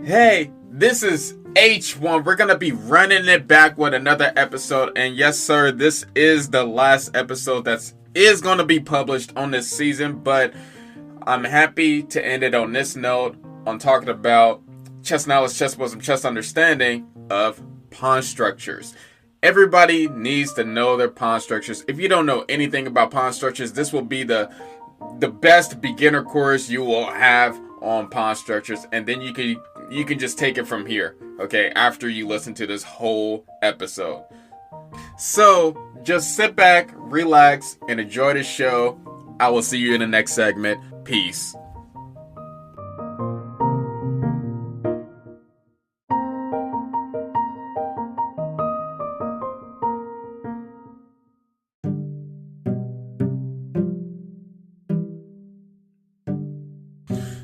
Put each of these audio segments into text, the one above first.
Hey, this is H1. We're going to be running it back with another episode. And yes, sir, this is the last episode that is going to be published on this season. But I'm happy to end it on this note on talking about chess knowledge, chess wisdom, chess understanding of pawn structures. Everybody needs to know their pawn structures. If you don't know anything about pawn structures, this will be the best beginner course you will have on pawn structures, and then you can just take it from here, okay, after you listen to this whole episode. So just sit back, relax, and enjoy the show. I will see you in the next segment. Peace.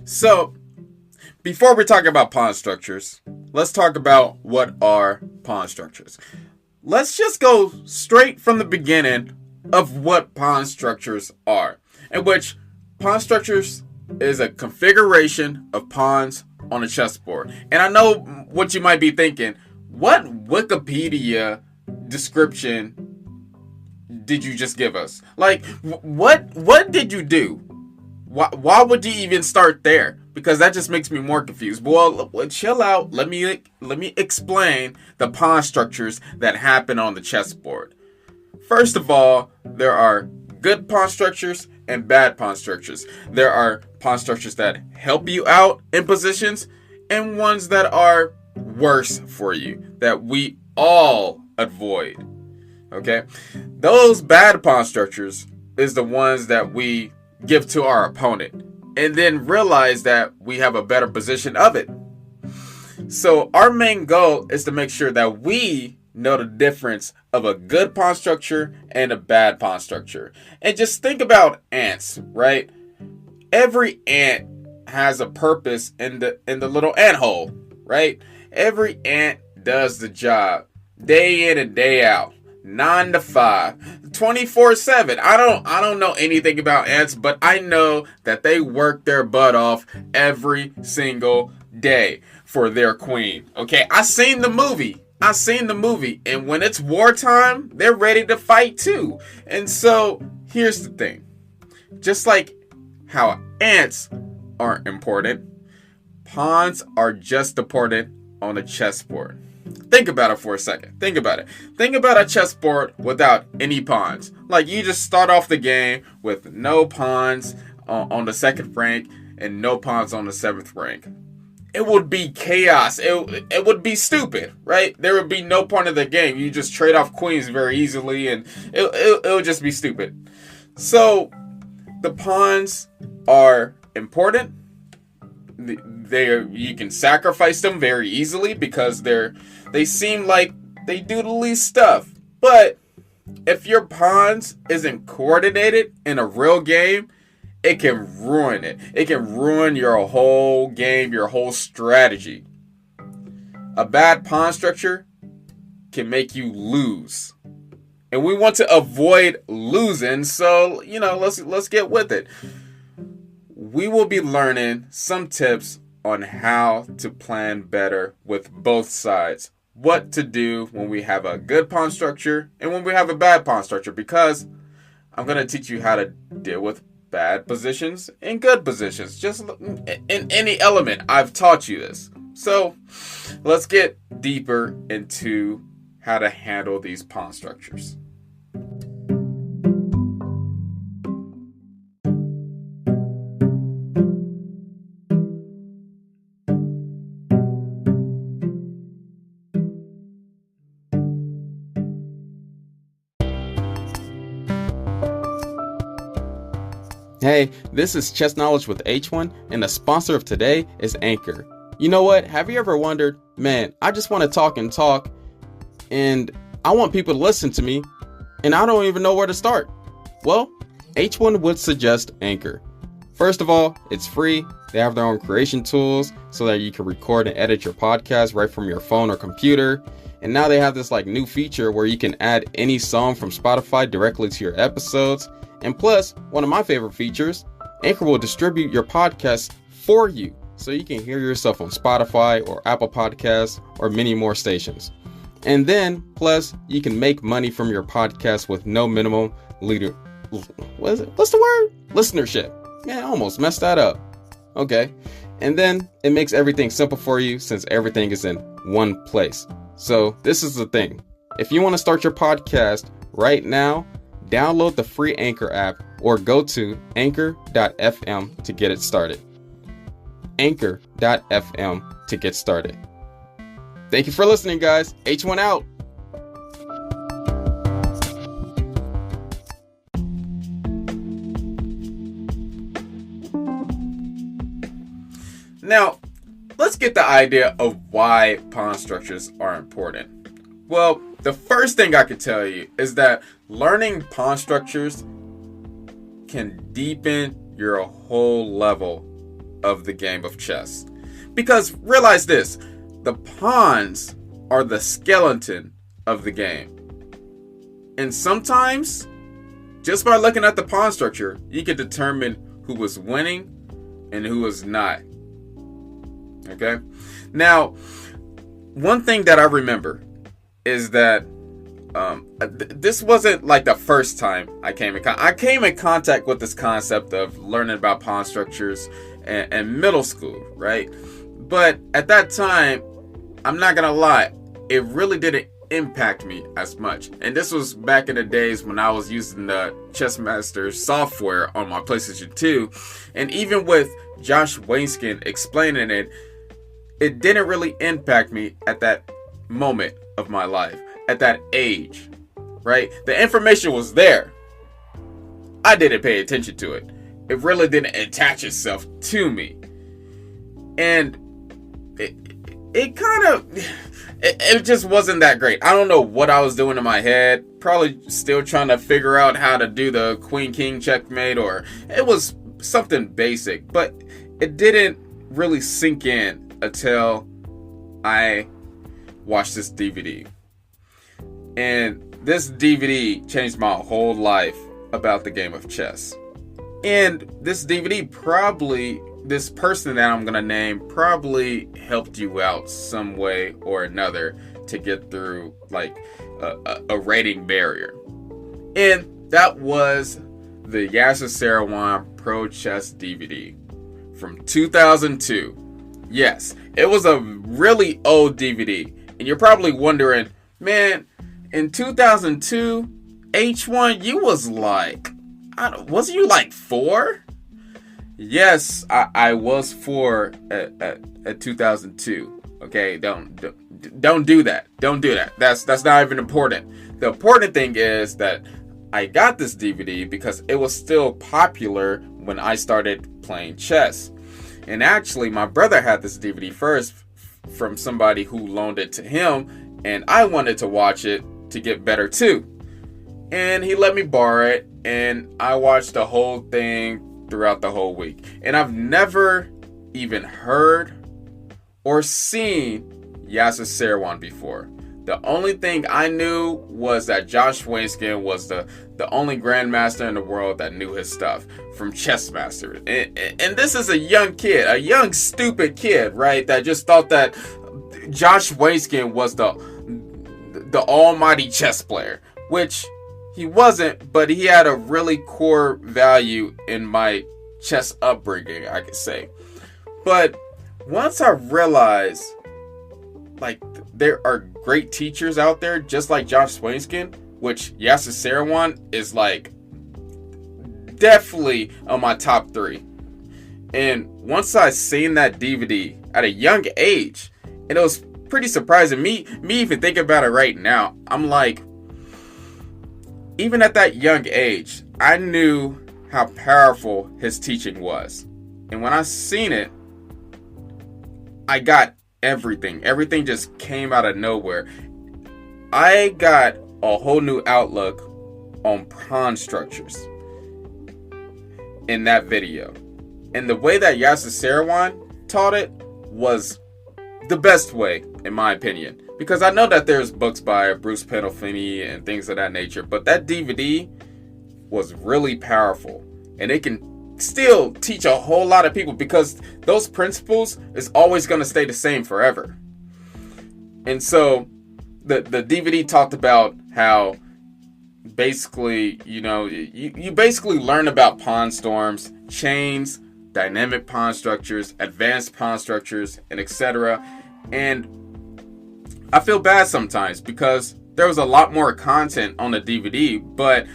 So, before we talk about pawn structures, let's talk about what are pawn structures. Let's just go straight from the beginning of what pawn structures are, in which pawn structures is a configuration of pawns on a chessboard. And I know what you might be thinking, what Wikipedia description did you just give us? Like, what did you do? Why would you even start there? Because that just makes me more confused. Well, chill out. Let me explain the pawn structures that happen on the chessboard. First of all, there are good pawn structures and bad pawn structures. There are pawn structures that help you out in positions and ones that are worse for you, that we all avoid. Okay? Those bad pawn structures is the ones that we give to our opponent and then realize that we have a better position of it. So our main goal is to make sure that we know the difference of a good pawn structure and a bad pawn structure. And just think about ants, right? Every ant has a purpose in the little ant hole, right? Every ant does the job day in and day out. 9 to 5, 24/7. I don't know anything about ants, but I know that they work their butt off every single day for their queen. Okay, I seen the movie, and when it's wartime, they're ready to fight too. And so here's the thing: just like how ants aren't important, pawns are just important on a chessboard. Think about it for a second. Think about it. Think about a chessboard without any pawns. Like, you just start off the game with no pawns on the second rank and no pawns on the seventh rank. It would be chaos. It would be stupid, right? There would be no point of the game. You just trade off queens very easily, and it would just be stupid. So the pawns are important. You can sacrifice them very easily because they seem like they do the least stuff. But if your pawns isn't coordinated in a real game, it can ruin it. It can ruin your whole game, your whole strategy. A bad pawn structure can make you lose. And we want to avoid losing, so let's get with it. We will be learning some tips on how to plan better with both sides. What to do when we have a good pawn structure and when we have a bad pawn structure, because I'm going to teach you how to deal with bad positions and good positions. Just in any element, I've taught you this. So let's get deeper into how to handle these pawn structures. Hey, this is Chess Knowledge with H1, and the sponsor of today is Anchor. You know what? Have you ever wondered, man, I just want to talk, and I want people to listen to me, and I don't even know where to start? Well, H1 would suggest Anchor. First of all, it's free. They have their own creation tools so that you can record and edit your podcast right from your phone or computer. And now they have this new feature where you can add any song from Spotify directly to your episodes. And plus, one of my favorite features, Anchor will distribute your podcast for you. so you can hear yourself on Spotify or Apple Podcasts or many more stations. And then, plus, you can make money from your podcast with no minimum listenership. Yeah, I almost messed that up. Okay. And then it makes everything simple for you since everything is in one place. So this is the thing. If you want to start your podcast right now, download the free Anchor app or go to anchor.fm to get it started. Anchor.fm to get started. Thank you for listening, guys. H1 out. Now, let's get the idea of why pawn structures are important. Well, the first thing I could tell you is that learning pawn structures can deepen your whole level of the game of chess. Because realize this, the pawns are the skeleton of the game. And sometimes, just by looking at the pawn structure, you can determine who was winning and who was not. Okay? Now, one thing that I remember is that this wasn't like the first time I came in contact with this concept of learning about pawn structures in middle school, right? But at that time, I'm not gonna lie, it really didn't impact me as much. And this was back in the days when I was using the Chessmaster software on my PlayStation 2. And even with Josh Wainskin explaining it, it didn't really impact me at that moment of my life, at that age, right? The information was there. I didn't pay attention to it. It really didn't attach itself to me. And it just wasn't that great. I don't know what I was doing in my head. Probably still trying to figure out how to do the queen-king checkmate, or it was something basic. But it didn't really sink in until I watched this DVD. And this DVD changed my whole life about the game of chess. And this DVD this person that I'm going to name probably helped you out some way or another to get through like a rating barrier. And that was the Yasser Seirawan Pro Chess DVD from 2002. Yes, it was a really old DVD. And you're probably wondering, man, in 2002, H1, you was like, wasn't you like 4? Yes, I was 4 at 2002. Okay, don't do that. Don't do that. That's not even important. The important thing is that I got this DVD because it was still popular when I started playing chess. And actually, my brother had this DVD first from somebody who loaned it to him, and I wanted to watch it to get better too. And he let me borrow it, and I watched the whole thing throughout the whole week. And I've never even heard or seen Yasser Seirawan before. The only thing I knew was that Josh Wainskin was the only grandmaster in the world that knew his stuff from Chessmaster. And this is a young kid, a young stupid kid, right? That just thought that Josh Wainskin was the almighty chess player, which he wasn't, but he had a really core value in my chess upbringing, I could say. But once I realized, like, there are great teachers out there, just like Josh Wainskin, which Yasser Seirawan is, like, definitely on my top 3. And once I seen that DVD at a young age, and it was pretty surprising. Me even thinking about it right now, I'm like, even at that young age, I knew how powerful his teaching was. And when I seen it, I got everything. Everything just came out of nowhere. I got a whole new outlook on pawn structures in that video. And the way that Yasser Seirawan taught it was the best way, in my opinion. Because I know that there's books by Bruce Pandolfini and things of that nature, but that DVD was really powerful. And it can still teach a whole lot of people, because those principles is always going to stay the same forever. And so the DVD talked about how basically, you basically learn about pawn storms, chains, dynamic pawn structures, advanced pawn structures, and etc. And I feel bad sometimes because there was a lot more content on the DVD, but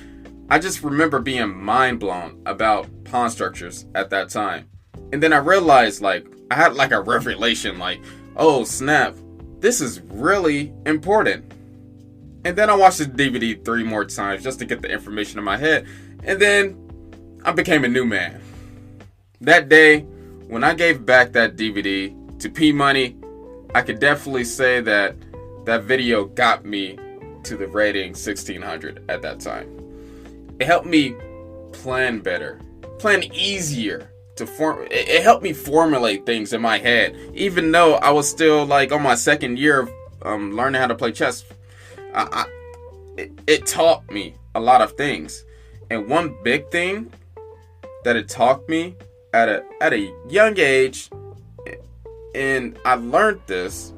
I just remember being mind blown about pawn structures at that time. And then I realized, I had a revelation, oh snap, this is really important. And then I watched the DVD 3 more times just to get the information in my head. And then I became a new man. That day, when I gave back that DVD to P Money, I could definitely say that that video got me to the rating 1600 at that time. It helped me plan better, plan easier. It helped me formulate things in my head, even though I was still on my second year of learning how to play chess. It taught me a lot of things, and one big thing that it taught me at a young age, and I learned this,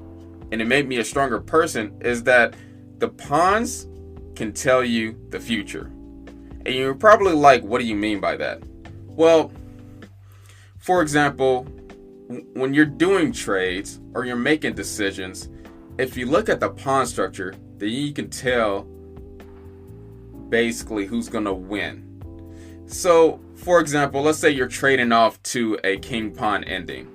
and it made me a stronger person, is that the pawns can tell you the future. And you're probably like, what do you mean by that? Well, for example, when you're doing trades or you're making decisions, if you look at the pawn structure, then you can tell basically who's going to win. So, for example, let's say you're trading off to a king-pawn ending.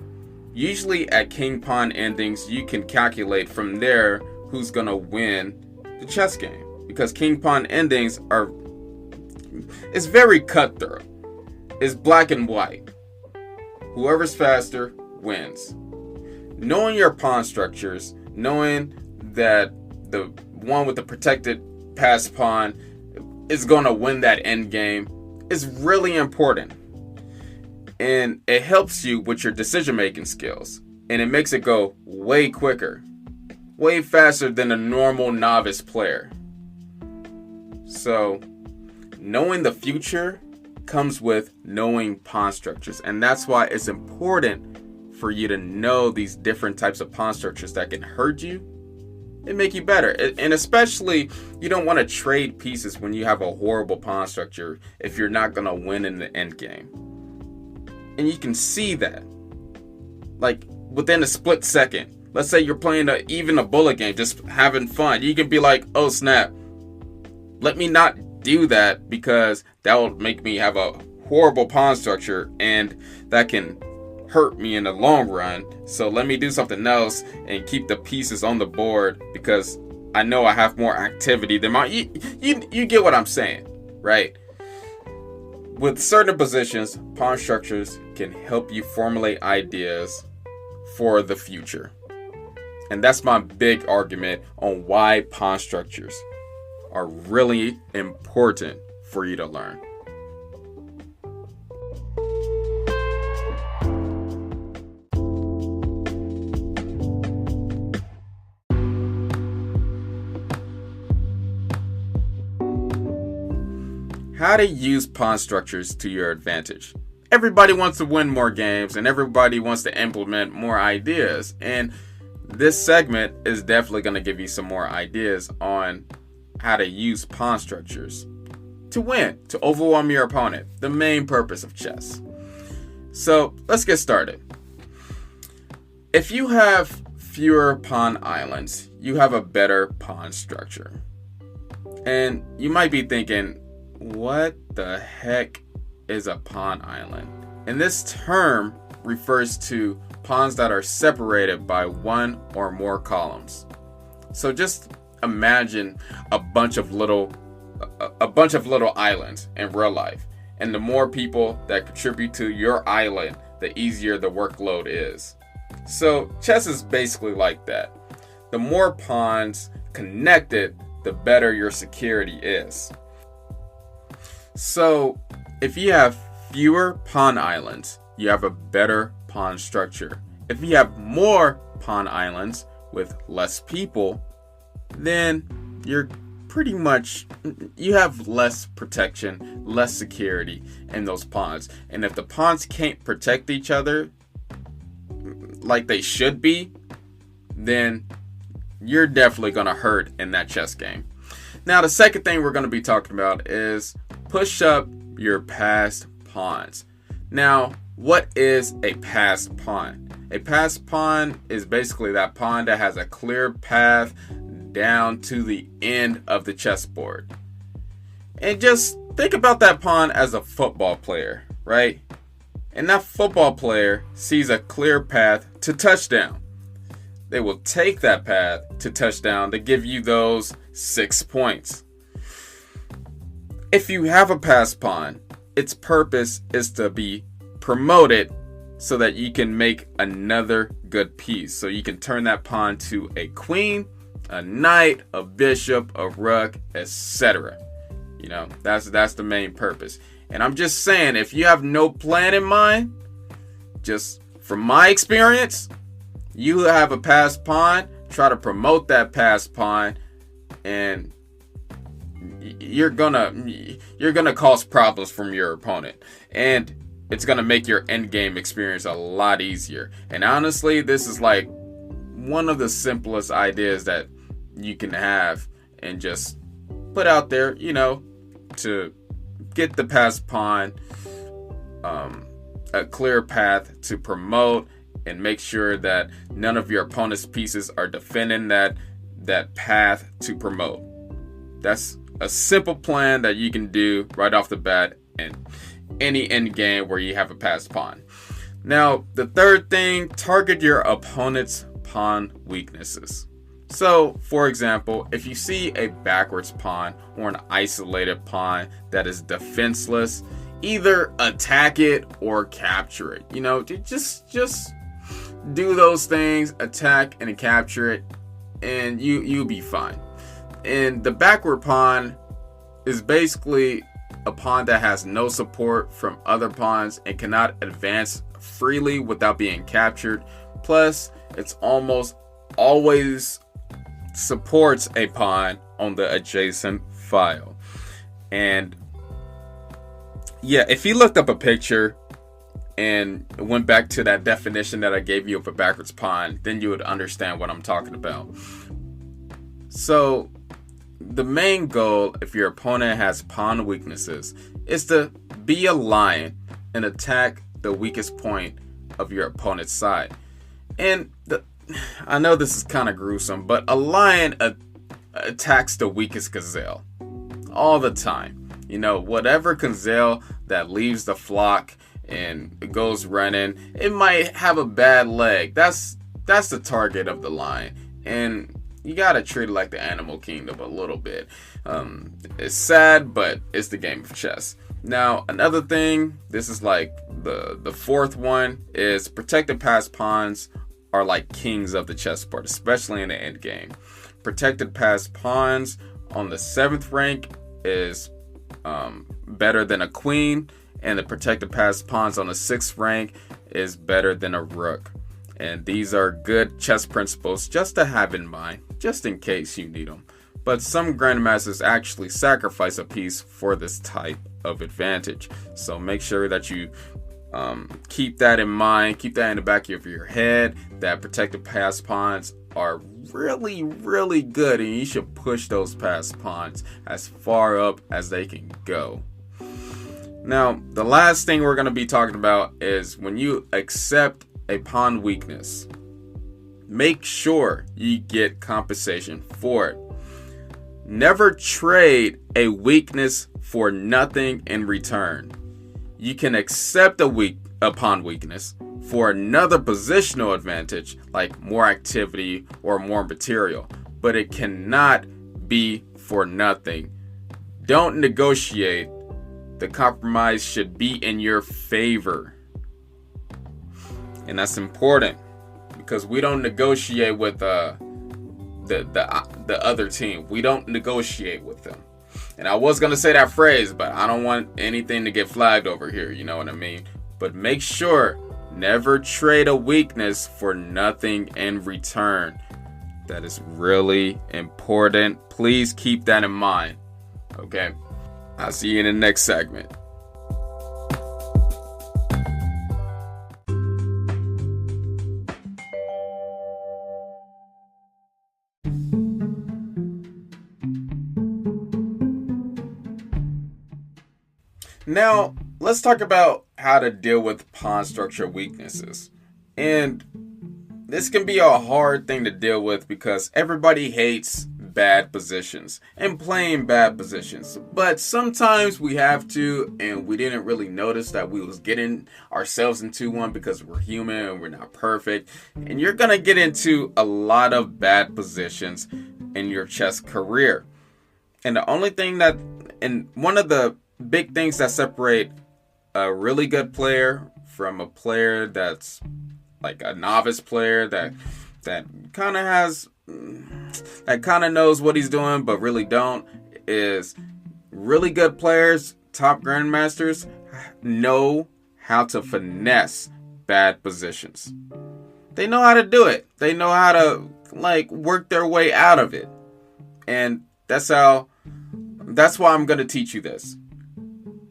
Usually at king-pawn endings, you can calculate from there who's going to win the chess game. Because king-pawn endings it's very cutthroat. It's black and white. Whoever's faster wins. Knowing your pawn structures, knowing that the one with the protected passed pawn is going to win that end game is really important. And it helps you with your decision-making skills. And it makes it go way quicker. Way faster than a normal novice player. So, knowing the future comes with knowing pawn structures. And that's why it's important for you to know these different types of pawn structures that can hurt you and make you better. And especially, you don't want to trade pieces when you have a horrible pawn structure if you're not going to win in the end game. And you can see that. Within a split second. Let's say you're playing even a bullet game, just having fun. You can be like, oh snap, let me not do that because that will make me have a horrible pawn structure and that can hurt me in the long run. So let me do something else and keep the pieces on the board because I know I have more activity than you get what I'm saying, right? With certain positions, pawn structures can help you formulate ideas for the future. And that's my big argument on why pawn structures are really important for you to learn. How to use pawn structures to your advantage. Everybody wants to win more games and everybody wants to implement more ideas. And this segment is definitely going to give you some more ideas on how to use pawn structures to win, to overwhelm your opponent, the main purpose of chess. So let's get started. If you have fewer pawn islands, you have a better pawn structure. And you might be thinking, what the heck is a pawn island? And this term refers to pawns that are separated by one or more columns. So just imagine a bunch of little islands in real life. And the more people that contribute to your island, the easier the workload is. So chess is basically like that. The more pawns connected, the better your security is. So if you have fewer pawn islands, you have a better pawn structure. If you have more pawn islands with less people, then you're pretty much, you have less protection, less security in those pawns. And if the pawns can't protect each other like they should be, then you're definitely going to hurt in that chess game. Now, the second thing we're going to be talking about is push up your passed pawns. Now, what is a passed pawn? A passed pawn is basically that pawn that has a clear path down to the end of the chessboard. And just think about that pawn as a football player, right? And that football player sees a clear path to touchdown. They will take that path to touchdown to give you those 6 points. If you have a passed pawn, its purpose is to be promoted so that you can make another good piece. So you can turn that pawn to a queen, a knight, a bishop, a rook, etc. You know, that's the main purpose. And I'm just saying, if you have no plan in mind, just from my experience, you have a passed pawn, try to promote that passed pawn, and you're gonna cause problems from your opponent. And it's gonna make your endgame experience a lot easier. And honestly, this is like one of the simplest ideas that you can have and just put out there, you know, to get the passed pawn a clear path to promote and make sure that none of your opponent's pieces are defending that path to promote. That's a simple plan that you can do right off the bat in any end game where you have a passed pawn. Now, the third thing, target your opponent's pawn weaknesses. So, for example, if you see a backwards pawn or an isolated pawn that is defenseless, either attack it or capture it. You know, just do those things, attack and capture it, and you'll be fine. And the backward pawn is basically a pawn that has no support from other pawns and cannot advance freely without being captured. Plus, it's almost always supports a pawn on the adjacent file. And yeah, if you looked up a picture and went back to that definition that I gave you of a backwards pawn, then you would understand what I'm talking about. So the main goal, if your opponent has pawn weaknesses, is to be a lion and attack the weakest point of your opponent's side. And I know this is kind of gruesome, but a lion attacks the weakest gazelle all the time. You know, whatever gazelle that leaves the flock and goes running, it might have a bad leg. That's the target of the lion. And you gotta treat it like the animal kingdom a little bit. It's sad, but it's the game of chess. Now, another thing, this is like the fourth one, is protected passed pawns are like kings of the chessboard, especially in the end game. Protected passed pawns on the 7th rank is better than a queen, and the protected passed pawns on the 6th rank is better than a rook. And these are good chess principles just to have in mind, just in case you need them. But some grandmasters actually sacrifice a piece for this type of advantage. So make sure that you keep that in mind, keep that in the back of your head, that protected passed pawns are really, really good, and you should push those passed pawns as far up as they can go. Now, the last thing we're going to be talking about is when you accept a pawn weakness, make sure you get compensation for it. Never trade a weakness for nothing in return. You can accept a pawn weakness for another positional advantage, like more activity or more material, but it cannot be for nothing. Don't negotiate. The compromise should be in your favor. And that's important because we don't negotiate with the other team. We don't negotiate with them. And I was going to say that phrase, but I don't want anything to get flagged over here. You know what I mean? But make sure, never trade a weakness for nothing in return. That is really important. Please keep that in mind. Okay? I'll see you in the next segment. Now, let's talk about how to deal with pawn structure weaknesses. And this can be a hard thing to deal with because everybody hates bad positions and playing bad positions. But sometimes we have to, and we didn't really notice that we was getting ourselves into one because we're human and we're not perfect. And you're going to get into a lot of bad positions in your chess career. And the only thing that, and one of the big things that separate a really good player from a player that's like a novice player that kind of has, that kind of knows what he's doing but really don't, is really good players, top grandmasters, know how to finesse bad positions. They know how to do it. They know how to like work their way out of it. And that's why I'm going to teach you this.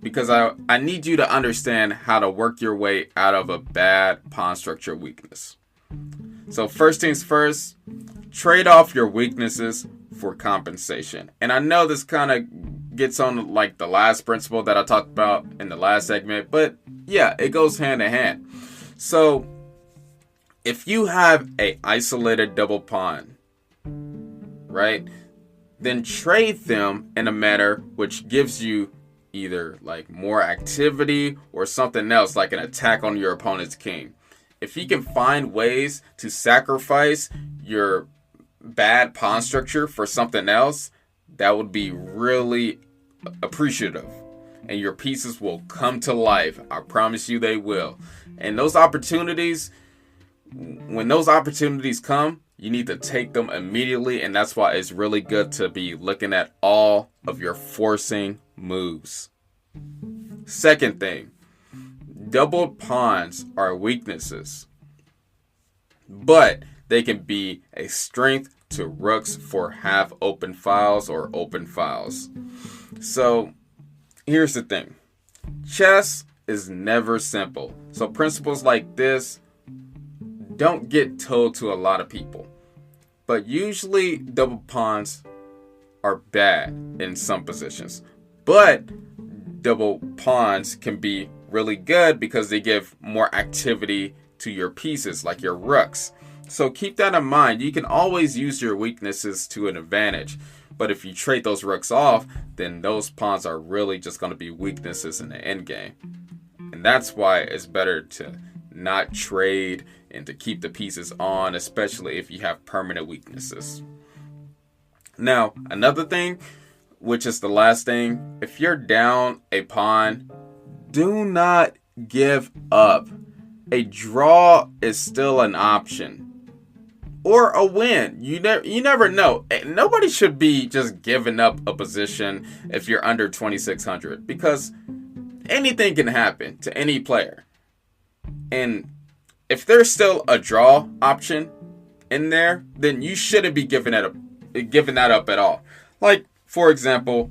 Because I need you to understand how to work your way out of a bad pawn structure weakness. So first things first, trade off your weaknesses for compensation. And I know this kind of gets on like the last principle that I talked about in the last segment, but yeah, it goes hand in hand. So if you have an isolated double pawn, right, then trade them in a manner which gives you either like more activity or something else like an attack on your opponent's king. If you can find ways to sacrifice your bad pawn structure for something else, that would be really appreciative. And your pieces will come to life. I promise you they will. And those opportunities, when those opportunities come, you need to take them immediately. And that's why it's really good to be looking at all of your forcing moves. Second thing, doubled pawns are weaknesses, but they can be a strength to rooks for half open files or open files. So here's the thing, chess is never simple. So principles like this don't get told to a lot of people, but usually double pawns are bad in some positions. But double pawns can be really good because they give more activity to your pieces, like your rooks. So keep that in mind. You can always use your weaknesses to an advantage. But if you trade those rooks off, then those pawns are really just going to be weaknesses in the endgame. And that's why it's better to not trade and to keep the pieces on, especially if you have permanent weaknesses. Now, another thing, which is the last thing, if you're down a pawn, do not give up. A draw is still an option. Or a win. You never know. Nobody should be just giving up a position if you're under 2,600. Because anything can happen to any player. And if there's still a draw option in there, then you shouldn't be giving that up at all. Like, for example,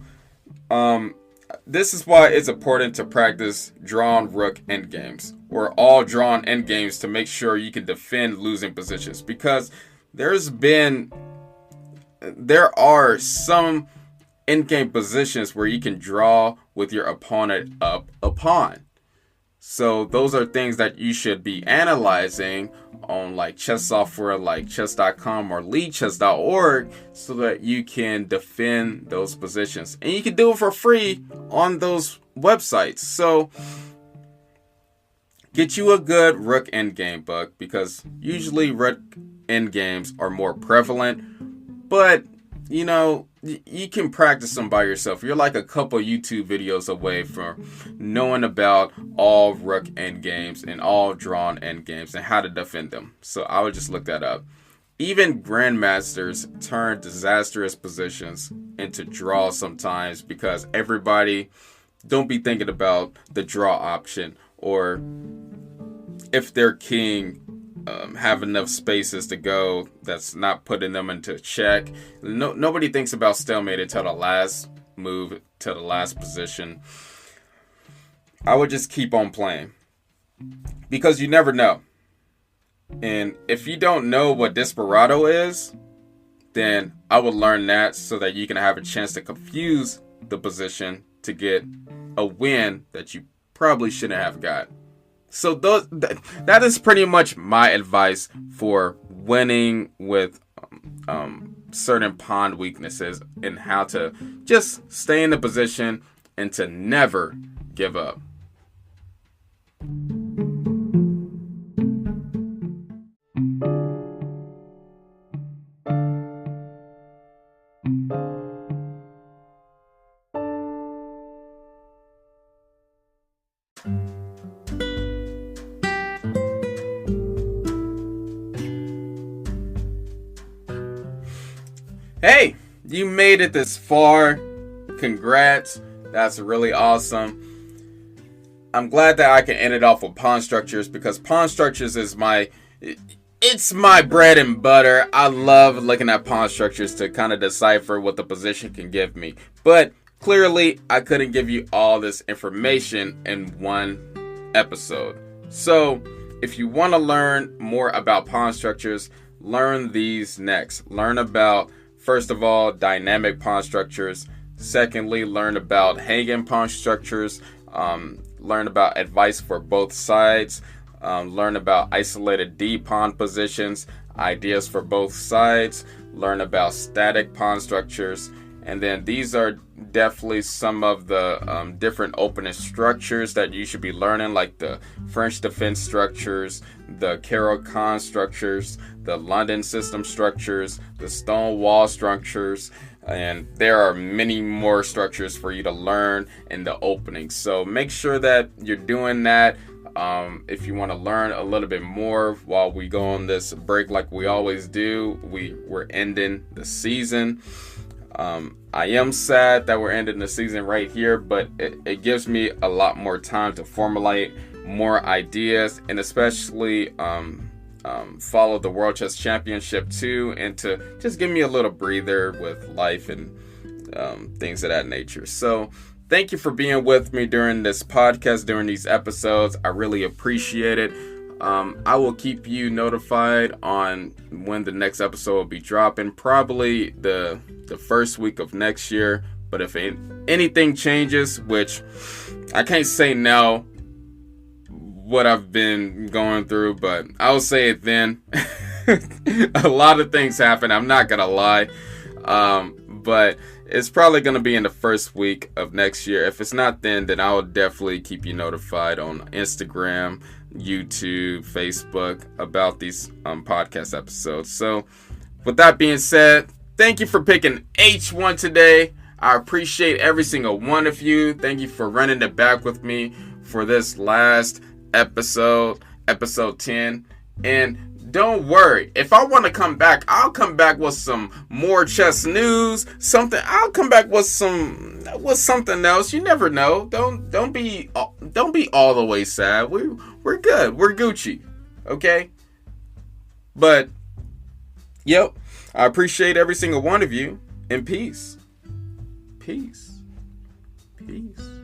this is why it's important to practice drawn rook endgames or all drawn endgames to make sure you can defend losing positions, because there are some endgame positions where you can draw with your opponent up a pawn. So those are things that you should be analyzing on like chess software like chess.com or leadchess.org so that you can defend those positions. And you can do it for free on those websites. So get you a good rook endgame book, because usually rook endgames are more prevalent, but you know, you can practice them by yourself. You're like a couple YouTube videos away from knowing about all rook endgames and all drawn endgames and how to defend them. So I would just look that up. Even grandmasters turn disastrous positions into draws sometimes because everybody don't be thinking about the draw option, or if their king have enough spaces to go, that's not putting them into check. Nobody thinks about stalemate until the last move, to the last position. I would just keep on playing, because you never know. And if you don't know what Desperado is, then I would learn that so that you can have a chance to confuse the position to get a win that you probably shouldn't have got. So that is pretty much my advice for winning with certain pawn weaknesses, and how to just stay in the position and to never give up. Hey, you made it this far. Congrats. That's really awesome. I'm glad that I can end it off with pawn structures, because pawn structures is it's my bread and butter. I love looking at pawn structures to kind of decipher what the position can give me. But clearly, I couldn't give you all this information in one episode. So, if you want to learn more about pawn structures, learn these next. Learn about, first of all, dynamic pawn structures. Secondly, learn about hanging pawn structures. Learn about advice for both sides. Learn about isolated D pawn positions, ideas for both sides. Learn about static pawn structures. And then these are definitely some of the different opening structures that you should be learning, like the French defense structures, the Caro-Kann structures, the London system structures, the stone wall structures, and there are many more structures for you to learn in the opening. So make sure that you're doing that. If you want to learn a little bit more while we go on this break, like we always do, we're ending the season. I am sad that we're ending the season right here, but it gives me a lot more time to formulate more ideas, and especially follow the World Chess Championship too, and to just give me a little breather with life and things of that nature. So thank you for being with me during this podcast, during these episodes. I really appreciate it. I will keep you notified on when the next episode will be dropping, probably the first week of next year. But if anything changes, which I can't say now what I've been going through, but I'll say it then. A lot of things happen, I'm not gonna lie. But it's probably going to be in the first week of next year. If it's not then I will definitely keep you notified on Instagram, YouTube, Facebook about these podcast episodes. So with that being said, thank you for picking H1 today. I appreciate every single one of you. Thank you for running it back with me for this last episode, episode 10. And don't worry, if I want to come back, I'll come back with some more chess news, something. I'll come back with something else. You never know. Don't be all the way sad. We're good. We're Gucci. Okay? But yep, I appreciate every single one of you, and peace. Peace. Peace.